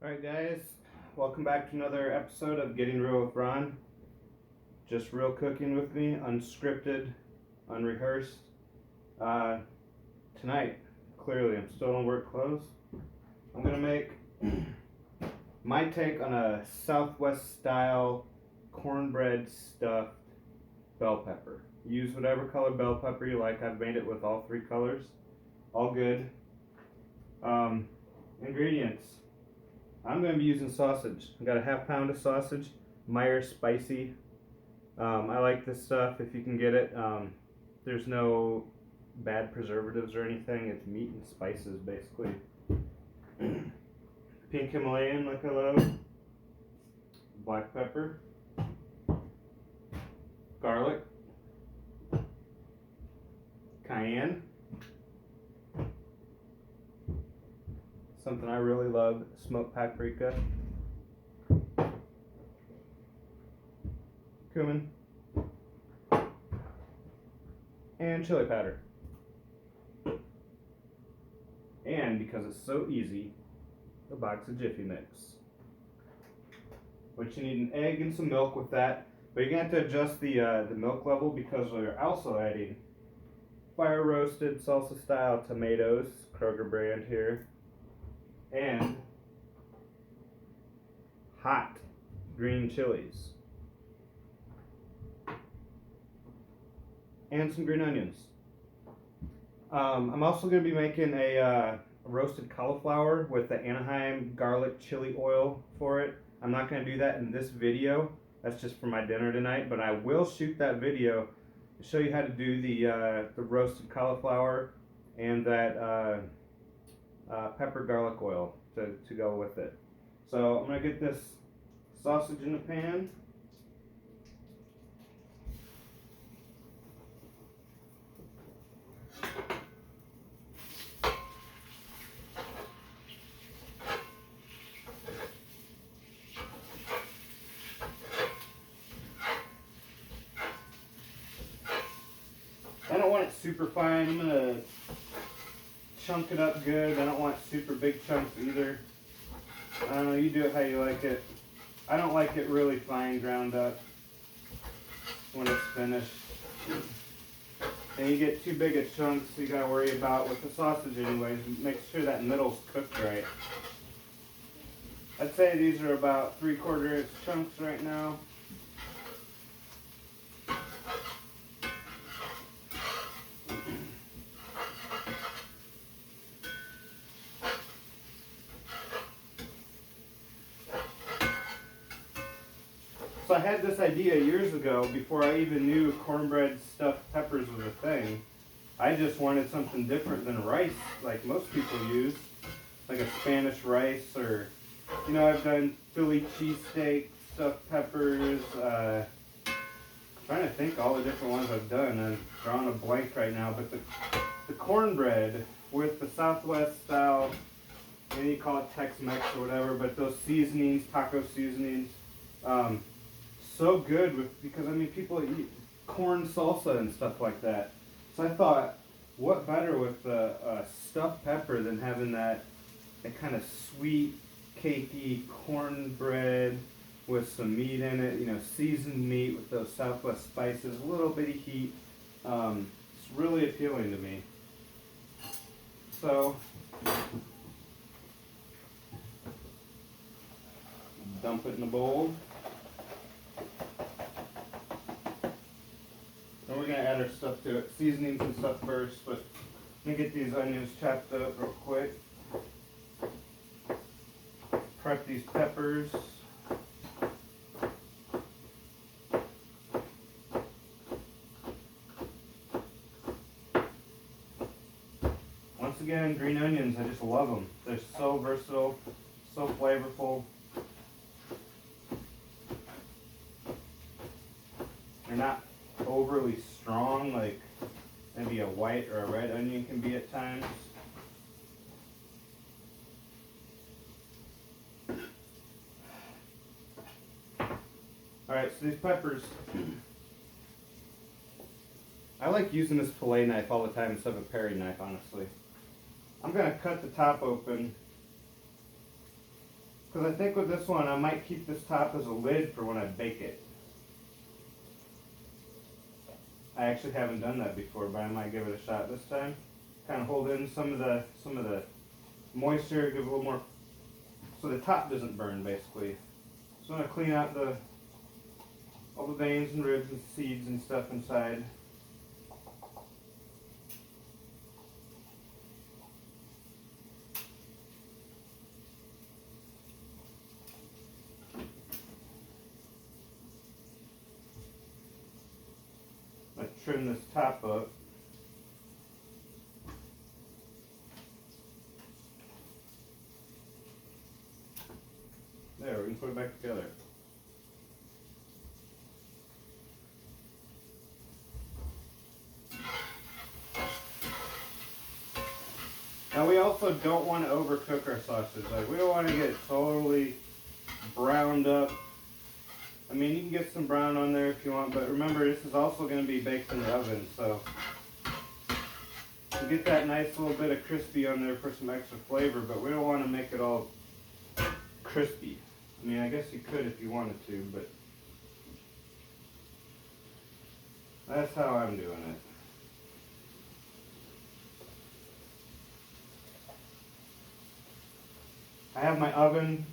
Alright guys, welcome back to another episode of Getting Real with Ron. Just real cooking with me, unscripted, unrehearsed. Tonight, clearly I'm still in work clothes. I'm going to make my take on a Southwest style cornbread stuffed bell pepper. Use whatever color bell pepper you like. I've made it with all three colors. All good. Ingredients. I'm going to be using sausage. I've got a half pound of sausage, Meyer spicy. I like this stuff if you can get it. There's no bad preservatives or anything. It's meat and spices basically. Pink Himalayan like I love. Black pepper. Garlic. Cayenne. Something I really love, smoked paprika, cumin, and chili powder. And because it's so easy, a box of Jiffy Mix. But you need an egg and some milk with that. But you're going to have to adjust the milk level because we're also adding fire roasted salsa style tomatoes, Kroger brand here. And hot green chilies and some green onions. I'm also going to be making a roasted cauliflower with the Anaheim garlic chili oil for it. I'm not going to do that in this video. That's just for my dinner tonight, but I will shoot that video to show you how to do the roasted cauliflower and that pepper garlic oil to go with it. So I'm going to get this sausage in the pan. I don't want it super fine. I'm going to chunk it up good. I don't want super big chunks either. I don't know, you do it how you like it. I don't like it really fine ground up when it's finished. And you get too big of chunks you gotta worry about with the sausage anyways. Make sure that middle's cooked right. I'd say these are about 3/4 inch chunks right now. So I had this idea years ago before I even knew cornbread stuffed peppers was a thing. I just wanted something different than rice like most people use, like a Spanish rice or, you know, I've done Philly cheesesteak stuffed peppers. Trying to think all the different ones I've done. I'm drawing a blank right now, but the cornbread with the Southwest style, maybe you call it Tex-Mex or whatever, but those seasonings, taco seasonings, so good with, because I mean people eat corn salsa and stuff like that. So I thought, what better with a stuffed pepper than having that kind of sweet, cakey cornbread with some meat in it, you know, seasoned meat with those Southwest spices, a little bit of heat. It's really appealing to me. So dump it in a bowl. And we're going to add our stuff to it, seasonings and stuff first, but let me get these onions chopped up real quick. Prep these peppers. Once again, green onions, I just love them. They're so versatile, so flavorful. They're not overly strong like maybe a white or a red onion can be at times. Alright, so these peppers, I like using this fillet knife all the time instead of a paring knife, honestly. I'm going to cut the top open Because I think with this one, I might keep this top as a lid for when I bake it. I actually haven't done that before, but I might give it a shot this time. Kind of hold in some of the moisture, give it a little more, so the top doesn't burn basically. So I'm gonna clean out all the veins and ribs and seeds and stuff inside. I'm gonna trim this top up. There, we can put it back together. Now we also don't want to overcook our sausage. Like, we don't want to get it totally browned up. I mean, you can get some brown on there if you want, but remember this is also going to be baked in the oven, so you get that nice little bit of crispy on there for some extra flavor, but we don't want to make it all crispy. I mean, I guess you could if you wanted to, but that's how I'm doing it. I have my oven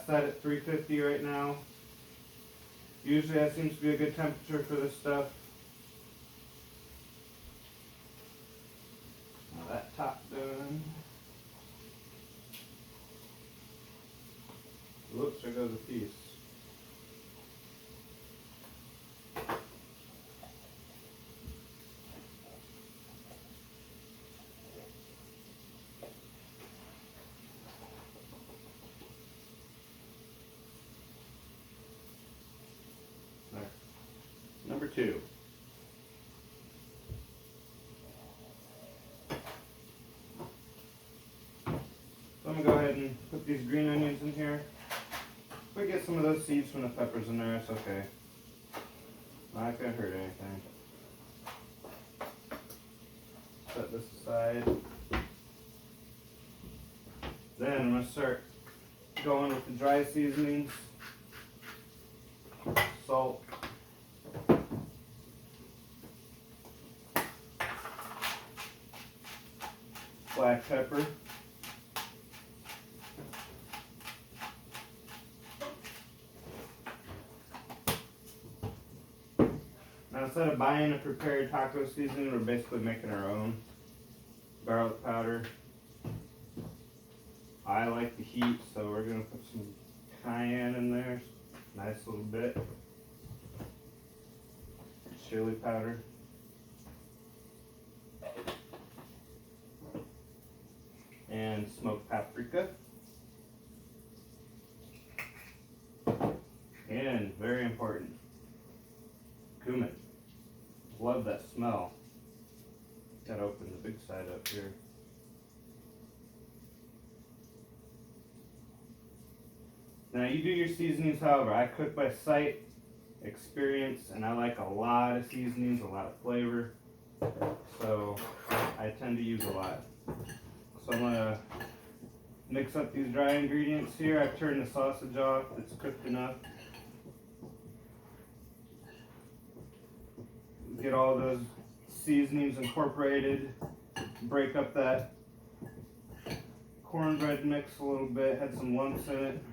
set at 350 right now. Usually that seems to be a good temperature for this stuff. Now that top done. Whoops, there goes a piece. There. Number 2. So I'm going to go ahead and put these green onions in here. If we get some of those seeds from the peppers in there, it's okay. Not going to hurt anything. Set this aside. Then I'm going to start going with the dry seasonings. Salt. Black pepper. Now, instead of buying a prepared taco seasoning, we're basically making our own. Garlic powder. I like the heat, so we're going to put some cayenne in there. Nice little bit. Chili powder. And smoked paprika. And very important, cumin. Love that smell. Gotta open the big side up here. Now you do your seasonings however. I cook by sight, experience, and I like a lot of seasonings, a lot of flavor. So I tend to use a lot. So I'm gonna mix up these dry ingredients here. I've turned the sausage off, it's cooked enough. Get all those seasonings incorporated. Break up that cornbread mix a little bit, had some lumps in it.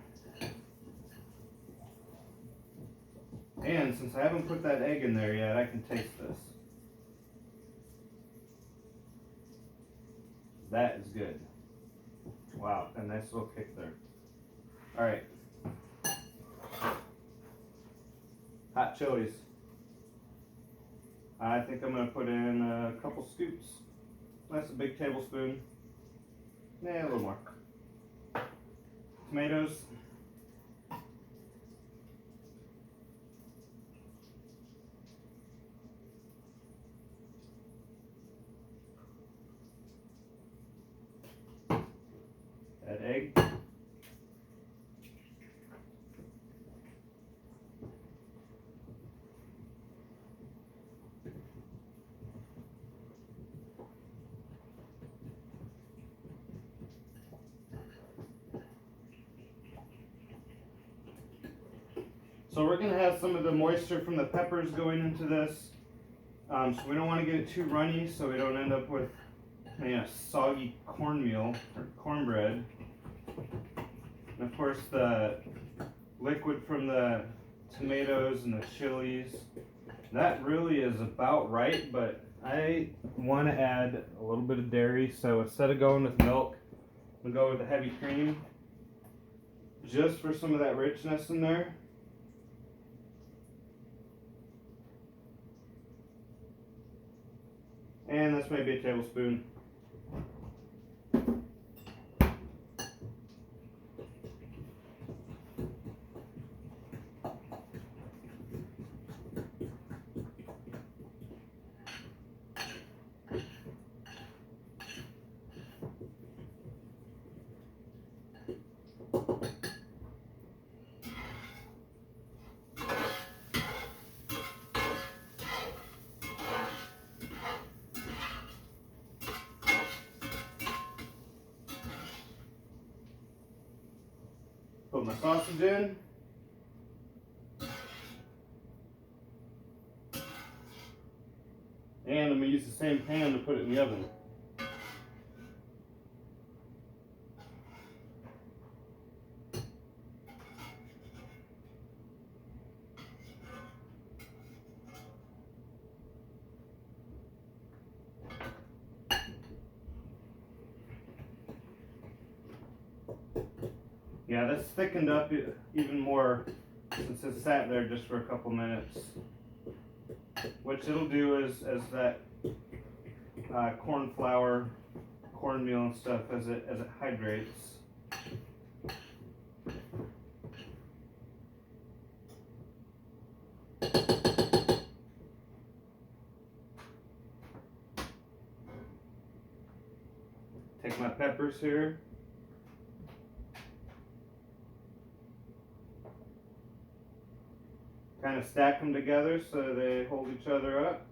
And since I haven't put that egg in there yet, I can taste this. That is good. Wow, a nice little kick there. Alright. Hot chilies. I think I'm going to put in a couple scoops. That's a big tablespoon. Yeah, a little more. Tomatoes. Add egg. So we're going to have some of the moisture from the peppers going into this. So we don't want to get it too runny so we don't end up with soggy cornmeal or cornbread. And of course the liquid from the tomatoes and the chilies. That really is about right, but I want to add a little bit of dairy, so instead of going with milk, I'm going to go with the heavy cream just for some of that richness in there. And that's maybe a tablespoon. Put my sausage in. And I'm going to use the same pan to put it in the oven. Yeah, that's thickened up even more since it sat there just for a couple minutes. What it'll do is, as that cornflower, cornmeal and stuff, as it hydrates. Take my peppers here. Kind of stack them together so they hold each other up.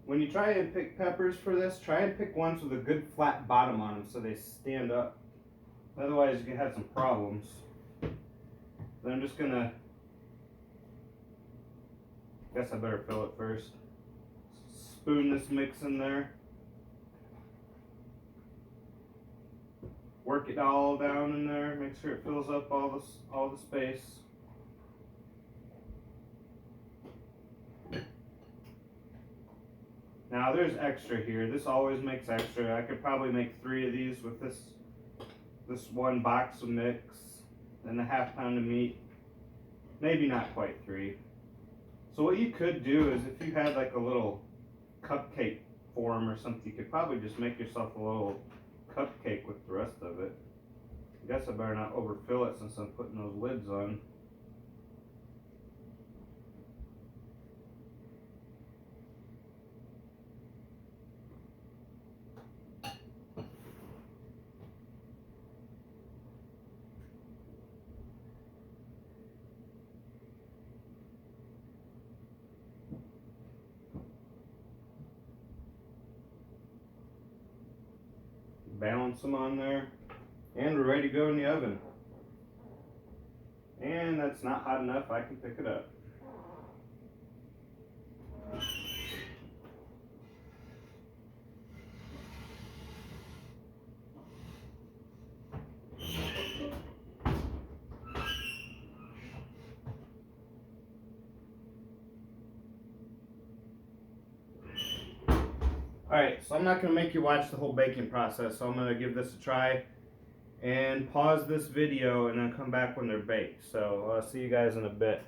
When you try and pick peppers for this, try and pick ones with a good flat bottom on them so they stand up. Otherwise you can have some problems. Then I'm just gonna, guess I better fill it first. Spoon this mix in there. Work it all down in there, make sure it fills up all the space. Now there's extra here. This always makes extra. I could probably make 3 of these with this one box of mix and a half pound of meat. Maybe not quite 3. So what you could do is if you had like a little cupcake form or something, you could probably just make yourself a little cupcake with the rest of it. I guess I better not overfill it since I'm putting those lids on. Balance them on there, and we're ready to go in the oven. And that's not hot enough, I can pick it up. Alright, so I'm not going to make you watch the whole baking process, so I'm going to give this a try and pause this video and then come back when they're baked. So I'll see you guys in a bit.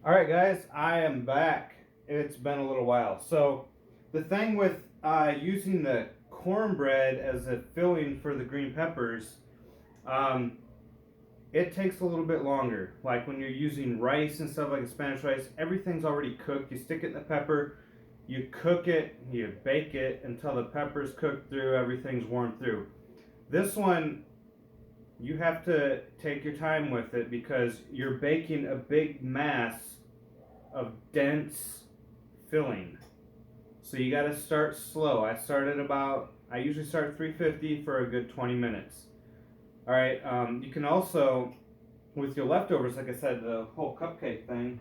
Alright guys, I am back. It's been a little while. So the thing with using the cornbread as a filling for the green peppers, it takes a little bit longer. Like when you're using rice and stuff like Spanish rice, everything's already cooked. You stick it in the pepper, you cook it, you bake it until the pepper's cooked through, everything's warmed through. This one, you have to take your time with it because you're baking a big mass of dense filling. So you got to start slow. I usually start 350 for a good 20 minutes. Alright, you can also with your leftovers, like I said, the whole cupcake thing,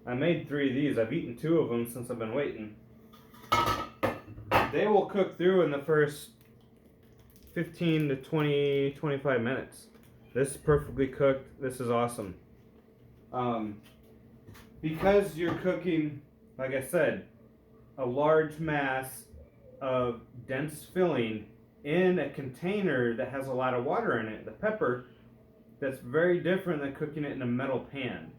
I made 3 of these. I've eaten 2 of them since I've been waiting. They will cook through in the first 15 to 20, 25 minutes. This is perfectly cooked. This is awesome. Because you're cooking, like I said, a large mass of dense filling in a container that has a lot of water in it, the pepper, that's very different than cooking it in a metal pan.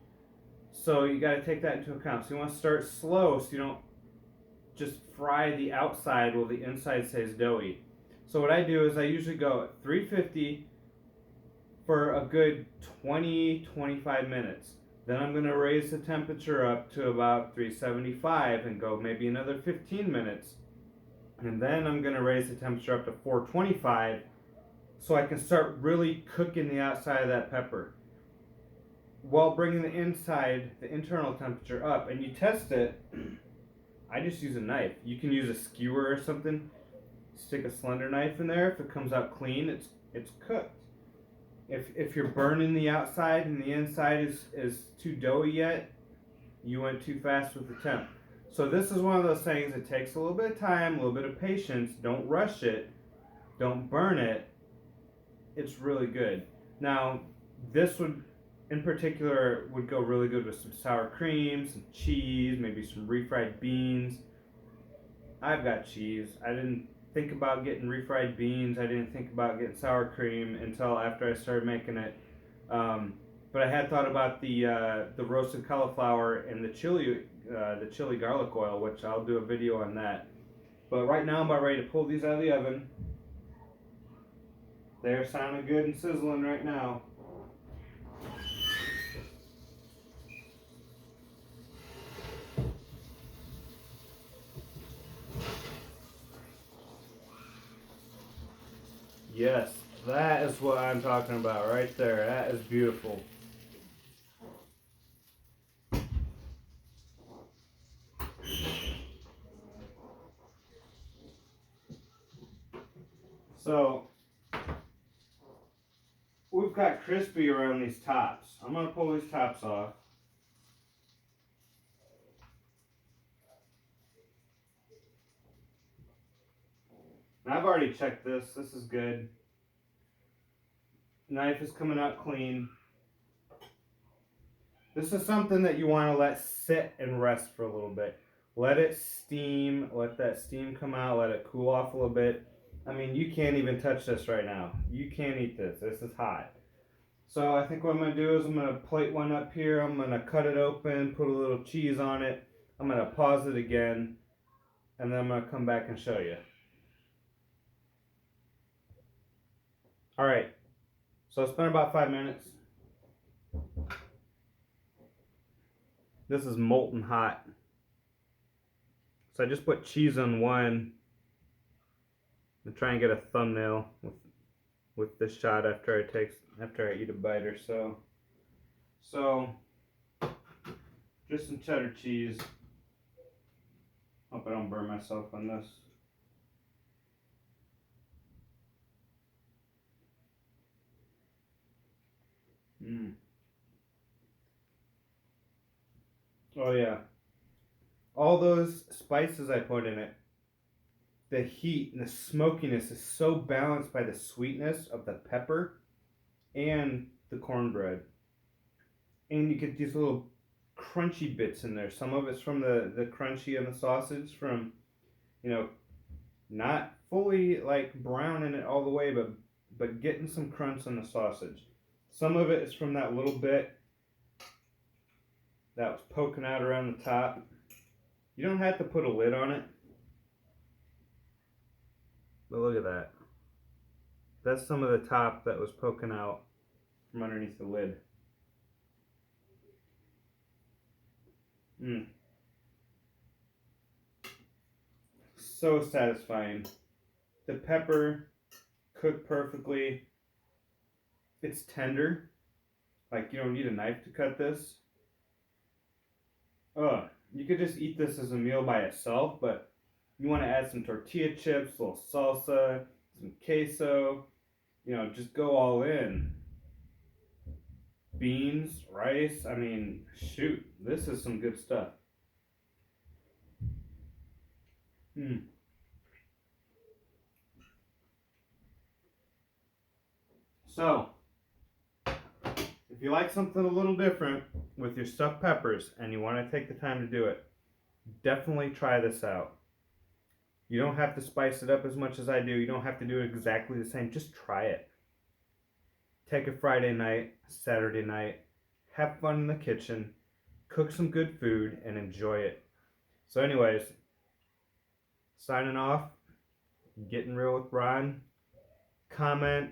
So you got to take that into account. So you want to start slow so you don't just fry the outside while the inside stays doughy. So what I do is I usually go at 350 for a good 20-25 minutes. Then I'm going to raise the temperature up to about 375 and go maybe another 15 minutes. And then I'm going to raise the temperature up to 425 so I can start really cooking the outside of that pepper while bringing the inside, the internal temperature up. And you test it. I just use a knife. You can use a skewer or something. Stick a slender knife in there. If it comes out clean, it's cooked. If you're burning the outside and the inside is too doughy yet, you went too fast with the temp. So this is one of those things that takes a little bit of time, a little bit of patience. Don't rush it. Don't burn it. It's really good. Now, this would, in particular, would go really good with some sour cream, some cheese, maybe some refried beans. I've got cheese. I didn't think about getting refried beans. I didn't think about getting sour cream until after I started making it. But I had thought about the roasted cauliflower and the chili garlic oil, which I'll do a video on that. But right now I'm about ready to pull these out of the oven. They're sounding good and sizzling right now. Yes, that is what I'm talking about right there. That is beautiful. So, we've got crispy around these tops. I'm going to pull these tops off. And I've already checked this. This is good. Knife is coming out clean. This is something that you want to let sit and rest for a little bit. Let it steam. Let that steam come out. Let it cool off a little bit. I mean, you can't even touch this right now. You can't eat this. This is hot. So I think what I'm going to do is I'm going to plate one up here. I'm going to cut it open, put a little cheese on it. I'm going to pause it again. And then I'm going to come back and show you. Alright. So it's been about 5 minutes. This is molten hot. So I just put cheese on one. I'm trying to get a thumbnail with this shot after I eat a bite or so. So just some cheddar cheese. Hope I don't burn myself on this. Oh yeah. All those spices I put in it, the heat and the smokiness is so balanced by the sweetness of the pepper and the cornbread. And you get these little crunchy bits in there. Some of it's from the crunchy in the sausage from, not fully like brown in it all the way, but getting some crunch on the sausage. Some of it is from that little bit that was poking out around the top. You don't have to put a lid on it. But look at that. That's some of the top that was poking out from underneath the lid. So satisfying. The pepper cooked perfectly. It's tender. Like, you don't need a knife to cut this. You could just eat this as a meal by itself, but you want to add some tortilla chips, a little salsa, some queso, just go all in. beans, rice. I mean, shoot, this is some good stuff. So, if you like something a little different with your stuffed peppers and you want to take the time to do it, definitely try this out. You don't have to spice it up as much as I do. You don't have to do it exactly the same. Just try it. Take a Friday night, Saturday night, have fun in the kitchen, cook some good food, and enjoy it. So, anyways, signing off, getting real with Ron. Comment.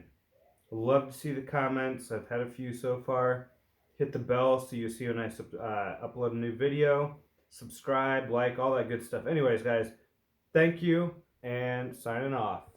Love to see the comments. I've had a few so far. Hit the bell so you see when I upload a new video. Subscribe, like, all that good stuff. Anyways, guys, thank you, and signing off.